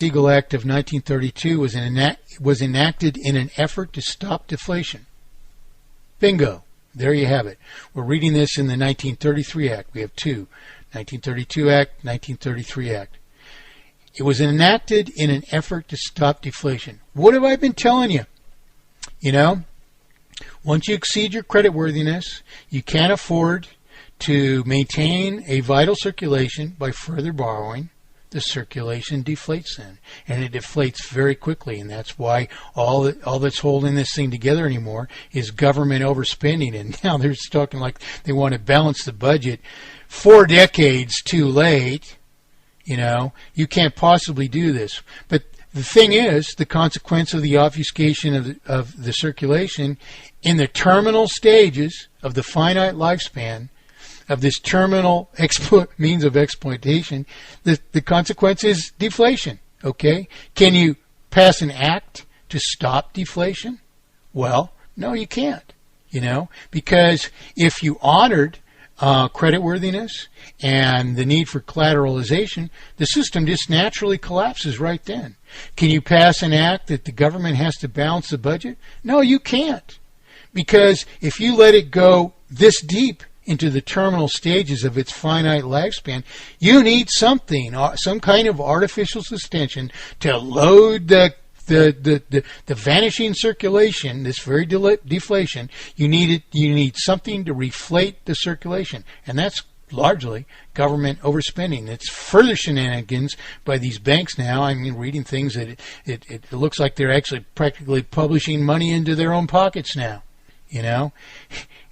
Glass-Steagall Act of 1932 was enacted in an effort to stop deflation. Bingo. There you have it. We're reading this in the 1933 Act. We have two. 1932 Act, 1933 Act. It was enacted in an effort to stop deflation. What have I been telling you? You know, once you exceed your creditworthiness, you can't afford to maintain a vital circulation by further borrowing. The circulation deflates then, and it deflates very quickly, and that's why all that's holding this thing together anymore is government overspending. And now they're talking like they want to balance the budget 4 decades too late. You know, you can't possibly do this. But the thing is, the consequence of the obfuscation of the circulation in the terminal stages of the finite lifespan of this terminal means of exploitation, the consequence is deflation. Okay? Can you pass an act to stop deflation? Well, no, you can't. You know, because if you honored creditworthiness and the need for collateralization, the system just naturally collapses right then. Can you pass an act that the government has to balance the budget? No, you can't. Because if you let it go this deep into the terminal stages of its finite lifespan, you need something, some kind of artificial suspension to load the vanishing circulation, this very deflation. You need something to reflate the circulation, and that's largely government overspending. It's further shenanigans by these banks now. I mean, reading things that it looks like they're actually practically publishing money into their own pockets now. You know,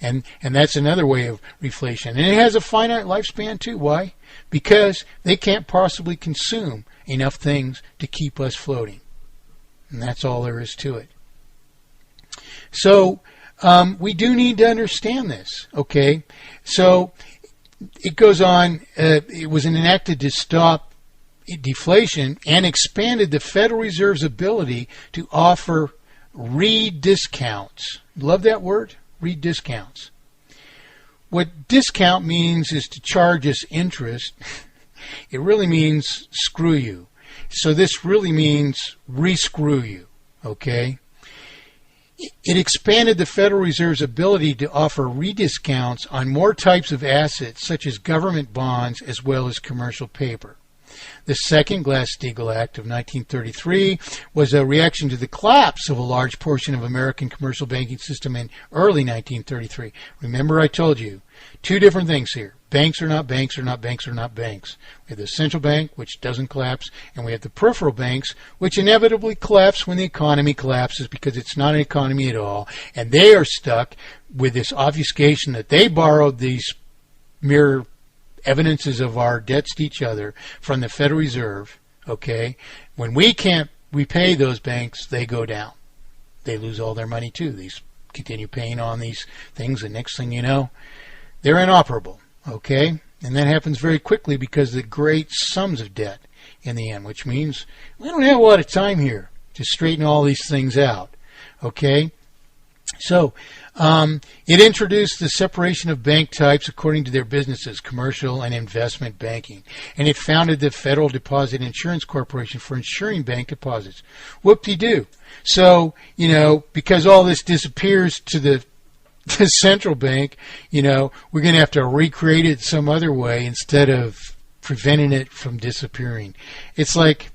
and that's another way of reflation. And it has a finite lifespan too. Why? Because they can't possibly consume enough things to keep us floating. And that's all there is to it. So we do need to understand this. Okay, so it goes on. It was enacted to stop deflation and expanded the Federal Reserve's ability to offer rediscounts. Love that word? Rediscounts. What discount means is to charge us interest. It really means screw you. So this really means re-screw you. Okay? It expanded the Federal Reserve's ability to offer rediscounts on more types of assets such as government bonds as well as commercial paper. The second Glass-Steagall Act of 1933 was a reaction to the collapse of a large portion of American commercial banking system in early 1933. Remember, I told you, two different things here. Banks are not banks, are not banks, are not banks. We have the central bank, which doesn't collapse, and we have the peripheral banks, which inevitably collapse when the economy collapses because it's not an economy at all. And they are stuck with this obfuscation that they borrowed these mere evidences of our debts to each other from the Federal Reserve. Okay, when we can't repay those banks, they go down. They lose all their money too. These continue paying on these things, and next thing you know, they're inoperable. Okay, and that happens very quickly because of the great sums of debt in the end, which means we don't have a lot of time here to straighten all these things out. Okay, so it introduced the separation of bank types according to their businesses, commercial and investment banking. And it founded the Federal Deposit Insurance Corporation for insuring bank deposits. Whoop-de-doo. So, you know, because all this disappears to the central bank, you know, we're going to have to recreate it some other way instead of preventing it from disappearing. It's like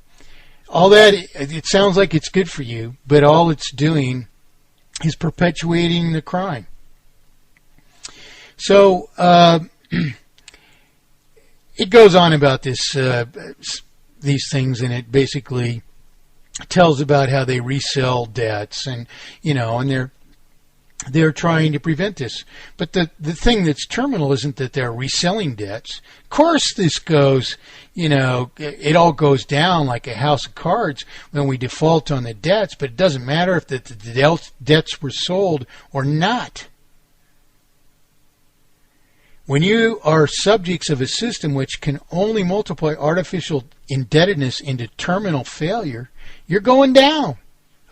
all that, it sounds like it's good for you, but all it's doing is perpetuating the crime. So it goes on about this, these things, and it basically tells about how they resell debts, and you know, and they're trying to prevent this. But the thing that's terminal isn't that they're reselling debts. Of course, this goes, you know, it all goes down like a house of cards when we default on the debts, but it doesn't matter if the debts were sold or not. When you are subjects of a system which can only multiply artificial indebtedness into terminal failure, you're going down.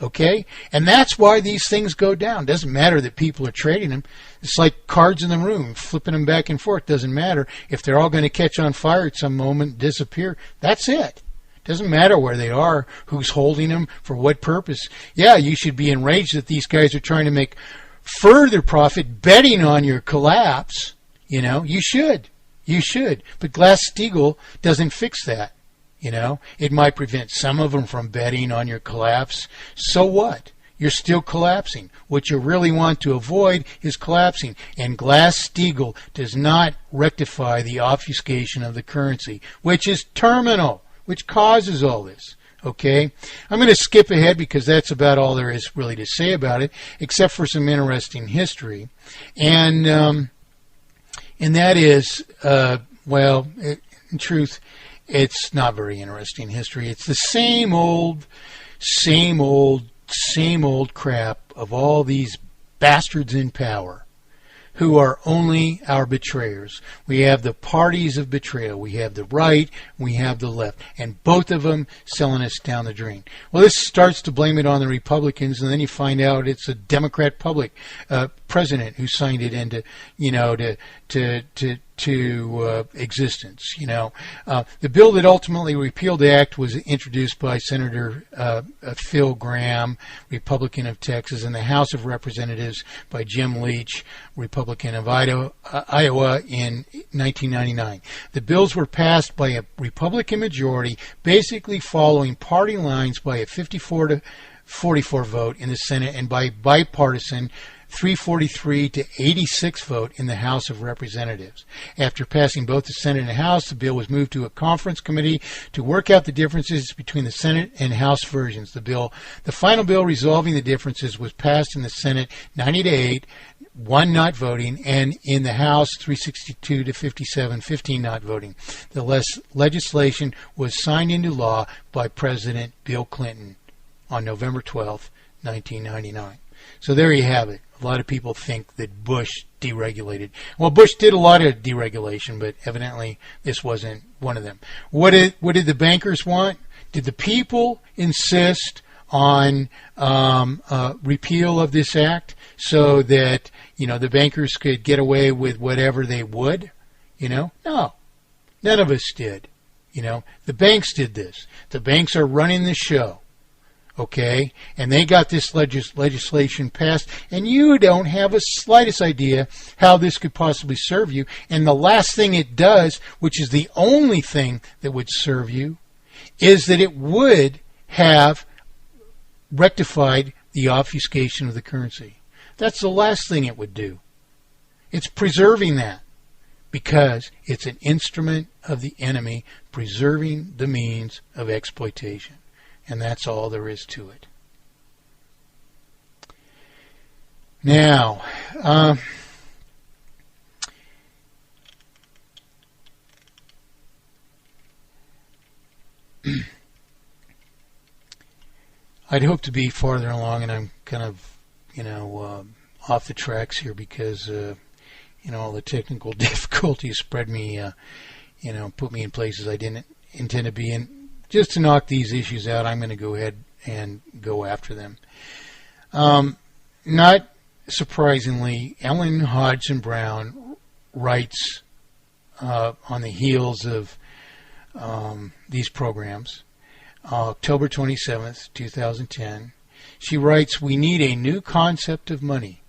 Okay? And that's why these things go down. Doesn't matter that people are trading them. It's like cards in the room, flipping them back and forth. Doesn't matter. If they're all going to catch on fire at some moment, disappear, that's it. Doesn't matter where they are, who's holding them, for what purpose. Yeah, you should be enraged that these guys are trying to make further profit betting on your collapse. You know, you should. You should. But Glass-Steagall doesn't fix that. You know, it might prevent some of them from betting on your collapse. So what? You're still collapsing. What you really want to avoid is collapsing. And Glass-Steagall does not rectify the obfuscation of the currency, which is terminal, which causes all this. Okay? I'm going to skip ahead because that's about all there is really to say about it, except for some interesting history. And that is, in truth, it's not very interesting history. It's the same old crap of all these bastards in power who are only our betrayers. We have the parties of betrayal. We have the right, we have the left, and both of them selling us down the drain. Well, this starts to blame it on the Republicans, and then you find out it's a Democrat president who signed it into, to existence. The bill that ultimately repealed the act was introduced by Senator Phil Gramm, Republican of Texas, and the House of Representatives by Jim Leach, Republican of Iowa, in 1999. The bills were passed by a Republican majority, basically following party lines by a 54 to 44 vote in the Senate and by bipartisan 343 to 86 vote in the House of Representatives. After passing both the Senate and the House, the bill was moved to a conference committee to work out the differences between the Senate and House versions. The final bill resolving the differences was passed in the Senate 90 to 8, 1 not voting, and in the House 362 to 57, 15 not voting. The legislation was signed into law by President Bill Clinton on November 12, 1999. So there you have it. A lot of people think that Bush deregulated. Well, Bush did a lot of deregulation, but evidently this wasn't one of them. What did the bankers want? Did the people insist on repeal of this act so that the bankers could get away with whatever they would? No, none of us did. The banks did this. The banks are running the show. Okay, and they got this legislation passed, and you don't have a slightest idea how this could possibly serve you. And the last thing it does, which is the only thing that would serve you, is that it would have rectified the obfuscation of the currency. That's the last thing it would do. It's preserving that because it's an instrument of the enemy preserving the means of exploitation. And that's all there is to it. Now, I'd hope to be farther along, and I'm kind of, off the tracks here because, all the technical difficulties spread me, put me in places I didn't intend to be in. Just to knock these issues out, I'm going to go ahead and go after them. Not surprisingly, Ellen Hodgson Brown writes on the heels of these programs, October 27th, 2010. She writes, "We need a new concept of money,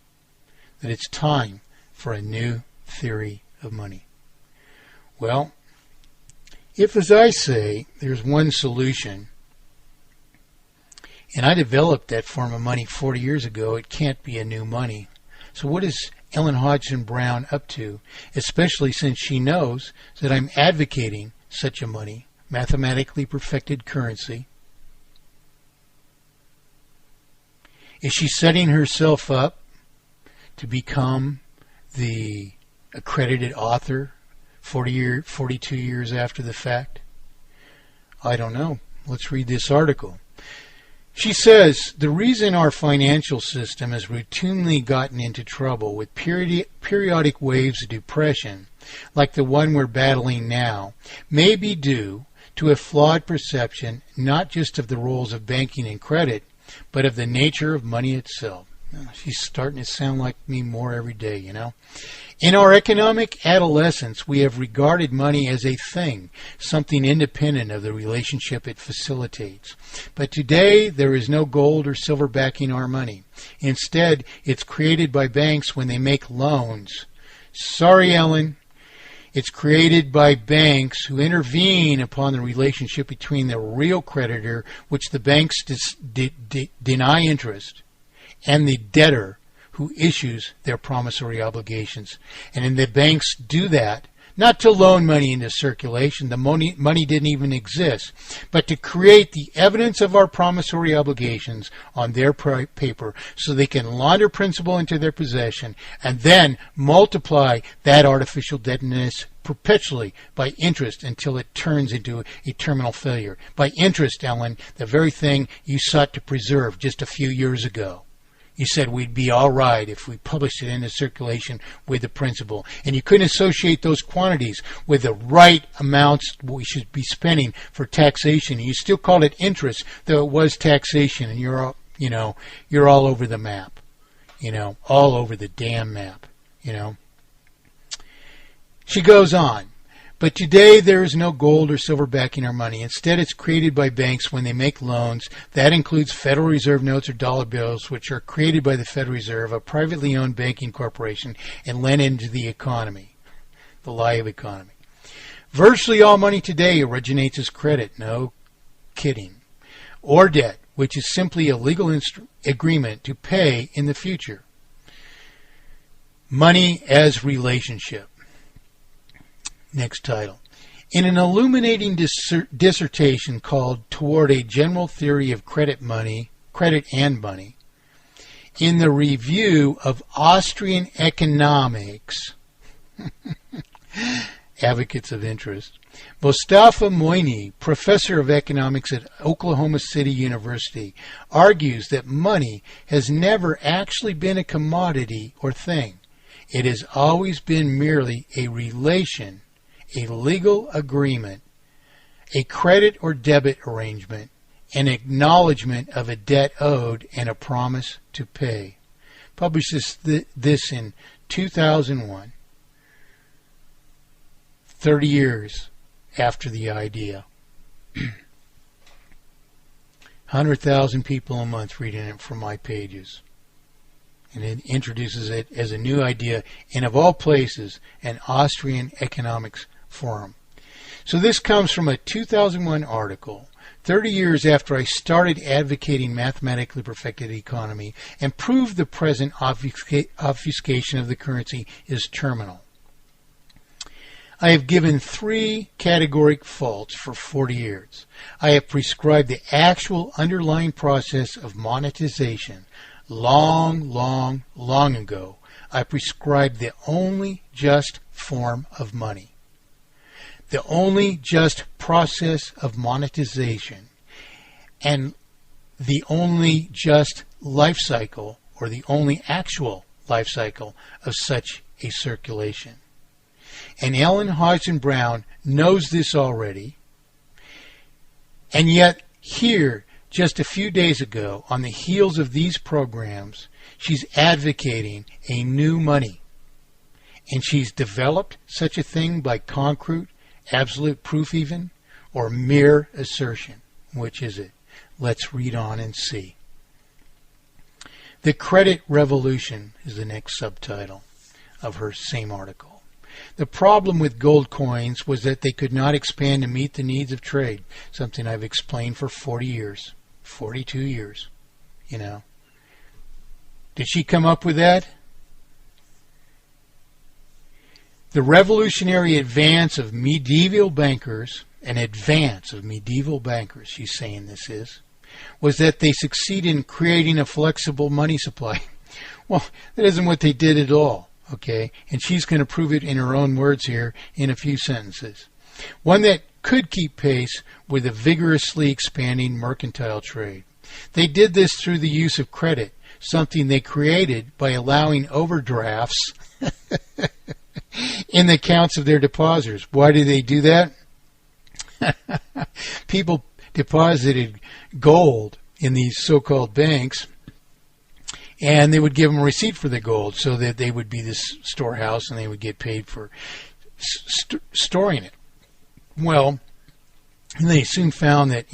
that it's time for a new theory of money." Well, if, as I say, there's one solution, and I developed that form of money 40 years ago, it can't be a new money. So what is Ellen Hodgson Brown up to, especially since she knows that I'm advocating such a money, mathematically perfected currency? Is she setting herself up to become the accredited author 42 years after the fact? I don't know. Let's read this article. She says, "The reason our financial system has routinely gotten into trouble with periodic waves of depression, like the one we're battling now, may be due to a flawed perception not just of the roles of banking and credit, but of the nature of money itself." She's starting to sound like me more every day, you know. In our economic adolescence, we have regarded money as a thing, something independent of the relationship it facilitates. But today, there is no gold or silver backing our money. Instead, it's created by banks when they make loans. Sorry, Ellen. It's created by banks who intervene upon the relationship between the real creditor, which the banks deny interest, and the debtor who issues their promissory obligations. And then the banks do that, not to loan money into circulation, the money didn't even exist, but to create the evidence of our promissory obligations on their paper so they can launder principal into their possession and then multiply that artificial indebtedness perpetually by interest until it turns into a terminal failure. By interest, Ellen, the very thing you sought to preserve just a few years ago. You said we'd be all right if we published it into circulation with the principal. And you couldn't associate those quantities with the right amounts we should be spending for taxation. And you still called it interest, though it was taxation. And you're all over the map. All over the damn map. She goes on. But today there is no gold or silver backing our money. Instead, it's created by banks when they make loans. That includes Federal Reserve notes or dollar bills, which are created by the Federal Reserve, a privately owned banking corporation, and lent into the economy, the live economy. Virtually all money today originates as credit, no kidding, or debt, which is simply a legal agreement to pay in the future. Money as relationship. Next title. In an illuminating dissertation called Toward a General Theory of Credit and Money, in the Review of Austrian Economics, Advocates of Interest, Mustafa Moini, professor of economics at Oklahoma City University, argues that money has never actually been a commodity or thing. It has always been merely a relation, a legal agreement, a credit or debit arrangement, an acknowledgement of a debt owed, and a promise to pay. Published this in 2001, 30 years after the idea. 100,000 people a month reading it from my pages. And it introduces it as a new idea, and of all places, an Austrian economics forum. So this comes from a 2001 article, 30 years after I started advocating mathematically perfected economy and proved the present obfuscation of the currency is terminal. I have given 3 categoric faults for 40 years. I have prescribed the actual underlying process of monetization. Long ago, I prescribed the only just form of money. The only just process of monetization, and the only just life cycle, or the only actual life cycle of such a circulation. And Ellen Hodgson Brown knows this already, and yet here, just a few days ago, on the heels of these programs, she's advocating a new money. And she's developed such a thing by concrete, absolute proof even, or mere assertion. Which is it? Let's read on and see. The Credit Revolution is the next subtitle of her same article. The problem with gold coins was that they could not expand to meet the needs of trade, something I've explained for 40 years, 42 years, Did she come up with that? The revolutionary advance of medieval bankers, she's saying this is, was that they succeeded in creating a flexible money supply. Well, that isn't what they did at all, okay? And she's going to prove it in her own words here in a few sentences. One that could keep pace with a vigorously expanding mercantile trade. They did this through the use of credit, something they created by allowing overdrafts in the accounts of their depositors. Why did they do that? People deposited gold in these so-called banks, and they would give them a receipt for the gold so that they would be this storehouse and they would get paid for storing it. Well, they soon found that,